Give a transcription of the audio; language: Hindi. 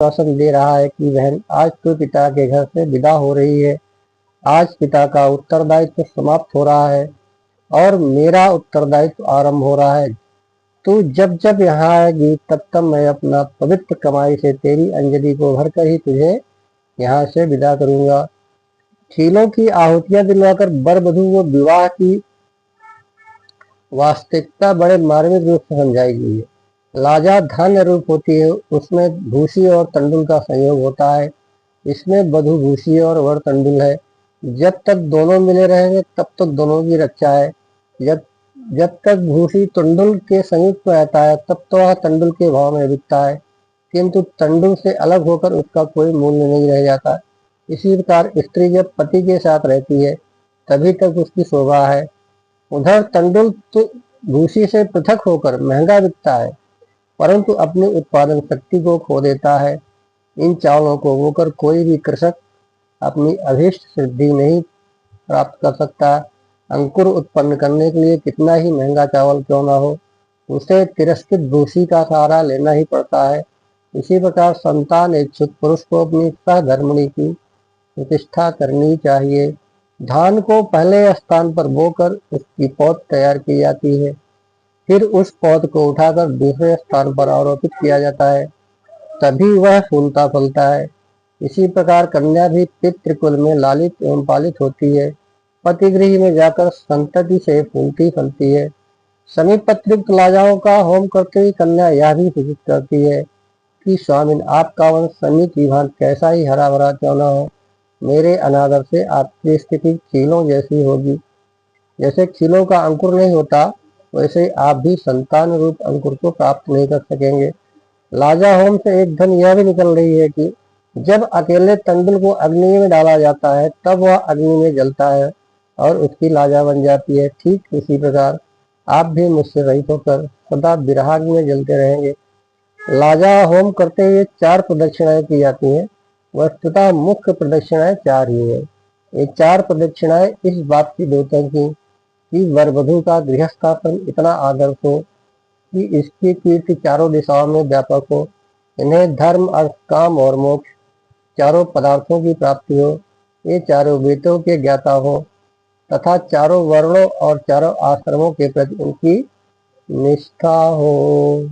आश्वासन दे रहा है कि बहन, आज तो पिता के घर से विदा हो रही है। आज पिता का उत्तरदायित्व समाप्त हो रहा है और मेरा उत्तरदायित्व आरंभ हो रहा है। तू जब जब यहाँ आएगी तब तब मैं अपना पवित्र कमाई से तेरी अंजलि को भरकर ही तुझे यहाँ से विदा करूंगा। खीलों की आहुतियां दिलवाकर वर वधु को विवाह की वास्तविकता बड़े मार्मिक रूप से समझाई। लाजा धान्य रूप होती है, उसमें भूसी और तंडुल का संयोग होता है। इसमें वधु भूसी और वर तंडुल है। जब तक दोनों मिले रहेंगे तब तक दोनों की रक्षा है। जब जब तक भूसी तंडुल के संयुक्त में रहता है तब तो वह तंडुल के भाव में बिकता है, किंतु तंडुल से अलग होकर उसका कोई मूल्य नहीं रह जाता। इसी प्रकार स्त्री जब पति के साथ रहती है तभी तक उसकी शोभा है। उधर तंडुल तो भूसी से पृथक होकर महंगा बिकता है, परंतु अपनी उत्पादन शक्ति को खो देता है। इन चावलों को बोकर कोई भी कृषक अपनी अभीष्ट सिद्धि नहीं प्राप्त कर सकता। अंकुर उत्पन्न करने के लिए कितना ही महंगा चावल क्यों ना हो, उसे तिरस्कृत भूसी का सहारा लेना ही पड़ता है। इसी प्रकार संतान इच्छुक पुरुष को अपनी सहधर्मिणी की प्रतिष्ठा करनी चाहिए। धान को पहले स्थान पर बोकर उसकी पौध तैयार की जाती है, फिर उस पौध को उठाकर दूसरे स्थान पर आरोपित किया जाता है, तभी वह फूलता फलता है। इसी प्रकार कन्या भी पितृकुल में लालित एवं पालित होती है, पतिगृह में जाकर संतति से फूलती फलती है। समीपत्रिक्त लाजाओं का होम करते ही कन्या यह भी सूचित करती है कि स्वामिन, आपका वंश समी की भांति कैसा ही हरा भरा क्यों न हो, मेरे अनादर से आपकी स्थिति खीलों जैसी होगी। जैसे खीलों का अंकुर नहीं होता, वैसे आप भी संतान रूप अंकुर को प्राप्त नहीं कर सकेंगे। लाजा होम से एक धन यह भी निकल रही है कि जब अकेले तंडुल को अग्नि में डाला जाता है तब वह अग्नि में जलता है और उसकी लाजा बन जाती है। ठीक इसी प्रकार आप भी मुझसे रहित होकर सदा विराग में जलते रहेंगे। लाजा होम करते हुए 4 प्रदक्षिणाएं की जाती हैं। वस्तुतः मुख्य प्रदक्षिणाएं 4 ही है। ये 4 प्रदक्षिणाएं इस बात की द्योतक की कि वर वधु का गृहस्थापन इतना आदर्श हो कि इसकी कीर्ति चारों दिशाओं में व्यापक हो। इन्हें धर्म, अर्थ, काम और मोक्ष चारों पदार्थों की प्राप्ति हो। ये चारों वेदों के ज्ञाता हो तथा चारों वर्णों और चारों आश्रमों के प्रति उनकी निष्ठा हो।